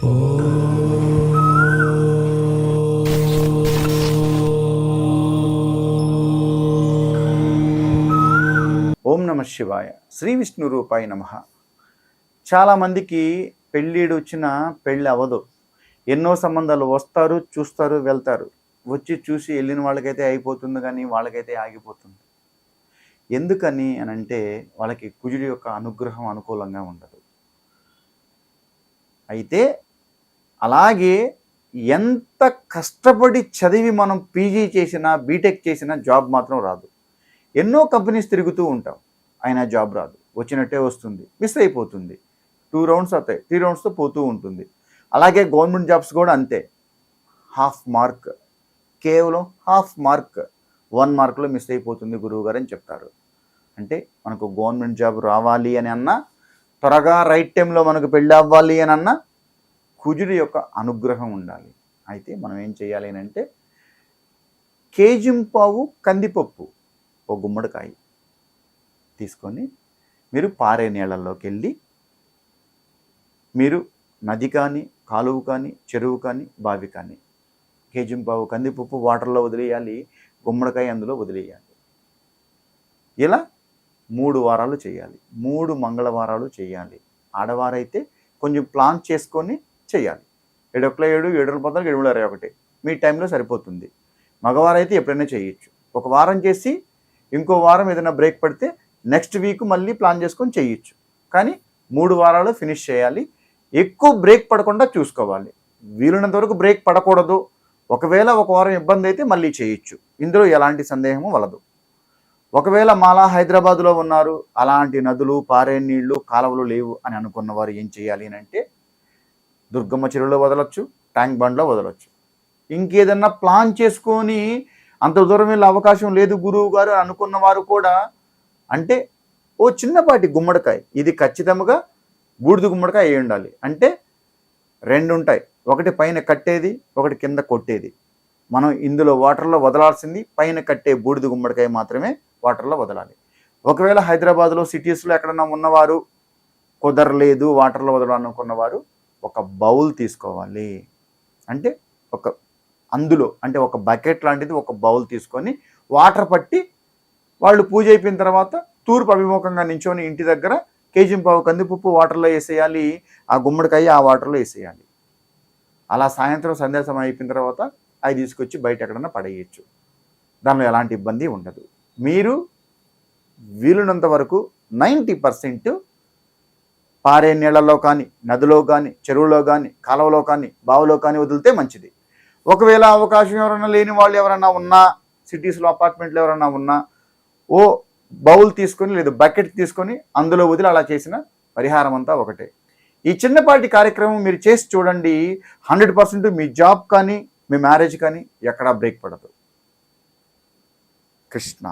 ఓం నమ శివాయ. శ్రీ విష్ణు రూపాయ నమ. చాలామందికి పెళ్ళిడు వచ్చిన పెళ్ళి అవ్వదు. ఎన్నో సంబంధాలు వస్తారు, చూస్తారు, వెళ్తారు. వచ్చి చూసి వెళ్ళిన వాళ్ళకైతే అయిపోతుంది, కానీ వాళ్ళకైతే ఆగిపోతుంది. ఎందుకని అని అంటే వాళ్ళకి కుజుడి యొక్క అనుగ్రహం అనుకూలంగా ఉండదు. అయితే అలాగే ఎంత కష్టపడి చదివి మనం పీజీ చేసినా, బీటెక్ చేసినా జాబ్ మాత్రం రాదు. ఎన్నో కంపెనీస్ తిరుగుతూ ఉంటాం, అయినా జాబ్ రాదు. వచ్చినట్టే వస్తుంది, మిస్ అయిపోతుంది. 2 రౌండ్స్ అవుతాయి, 3 రౌండ్స్తో పోతూ ఉంటుంది. అలాగే గవర్నమెంట్ జాబ్స్ కూడా అంతే. హాఫ్ మార్క్, కేవలం హాఫ్ మార్క్, 1 మార్క్లో మిస్ అయిపోతుంది గురువు గారు అని చెప్తారు. అంటే మనకు గవర్నమెంట్ జాబ్ రావాలి అని అన్నా, త్వరగా రైట్ టైంలో మనకు పెళ్ళి అవ్వాలి అని అన్నా కుజుడి యొక్క అనుగ్రహం ఉండాలి. అయితే మనం ఏం చేయాలి అని అంటే, కేజింపావు కందిపప్పు, ఒక గుమ్మడికాయ తీసుకొని మీరు పారే నీళ్ళల్లోకి వెళ్ళి, మీరు నది కానీ, కాలువ కానీ, చెరువు కానీ, బావి కానీ, కేజింపావు కందిపప్పు వాటర్లో వదిలేయాలి, గుమ్మడికాయ అందులో వదిలేయాలి. ఇలా 3 వారాలు చేయాలి. 3 మంగళవారాలు చేయాలి. ఆడవారైతే కొంచెం ప్లాన్ చేసుకొని చేయాలి. 7 7 7 14 7 21 మీ టైంలో సరిపోతుంది. మగవారైతే ఎప్పుడైనా చేయొచ్చు. ఒక వారం చేసి ఇంకో వారం ఏదైనా బ్రేక్ పడితే నెక్స్ట్ వీక్ మళ్ళీ ప్లాన్ చేసుకొని చేయొచ్చు. కానీ 3 వారాలు ఫినిష్ చేయాలి. ఎక్కువ బ్రేక్ పడకుండా చూసుకోవాలి. వీలున్నంత వరకు బ్రేక్ పడకూడదు. ఒకవేళ ఒక వారం ఇబ్బంది అయితే మళ్ళీ చేయొచ్చు. ఇందులో ఎలాంటి సందేహము వలదు. ఒకవేళ మాలా హైదరాబాద్లో ఉన్నారు, అలాంటి నదులు, పారే నీళ్లు, కాలువలు లేవు అని అనుకున్న వారు ఏం చేయాలి అని అంటే, దుర్గమ్మ చెరువులో వదలొచ్చు, ట్యాంక్ బండ్లో వదలొచ్చు. ఇంకేదన్నా ప్లాన్ చేసుకొని అంత దూరం వెళ్ళే అవకాశం లేదు గురువు గారు అనుకున్న వారు కూడా, అంటే ఓ చిన్నపాటి గుమ్మడికాయ, ఇది ఖచ్చితంగా బూడిద గుమ్మడికాయ అయి ఉండాలి. అంటే 2 ఉంటాయి, ఒకటి పైన కట్టేది, ఒకటి కింద కొట్టేది. మనం ఇందులో వాటర్లో వదలాల్సింది పైన కట్టే బూడిద గుమ్మడికాయ మాత్రమే వాటర్లో వదలాలి. ఒకవేళ హైదరాబాద్లో సిటీస్లో ఎక్కడన్నా ఉన్నవారు కుదరలేదు వాటర్లో వదలాలనుకున్నవారు ఒక బౌల్ తీసుకోవాలి. అంటే ఒక బకెట్ లాంటిది, ఒక బౌల్ తీసుకొని వాటర్ పట్టి, వాళ్ళు పూజ అయిపోయిన తర్వాత తూర్పు అభిముఖంగా నించొని ఇంటి దగ్గర కేజింపావు కందిపప్పు వాటర్లో వేసేయాలి, ఆ గుమ్మడికాయ ఆ వాటర్లో వేసేయాలి. అలా సాయంత్రం సంధ్యా సమయం అయిపోయిన తర్వాత అవి తీసుకొచ్చి బయట ఎక్కడన్నా పడేయచ్చు. దానిలో ఎలాంటి ఇబ్బంది ఉండదు. మీరు వీలున్నంత వరకు 90% పారే నీళ్లలో కానీ, నదిలో కానీ, చెరువులో కానీ, కాలువలో కానీ, బావిలో కానీ వదిలితే మంచిది. ఒకవేళ అవకాశం ఎవరైనా లేని వాళ్ళు ఎవరైనా ఉన్నా, సిటీస్లో అపార్ట్మెంట్లో ఎవరైనా ఉన్నా, ఓ బౌల్ తీసుకొని లేదా బకెట్ తీసుకొని అందులో వదిలి అలా చేసిన పరిహారం అంతా ఒకటే. ఈ చిన్నపాటి కార్యక్రమం మీరు చేసి చూడండి. 100% మీ జాబ్ కానీ, మీ మ్యారేజ్ కానీ ఎక్కడా బ్రేక్ పడదు. కృష్ణ.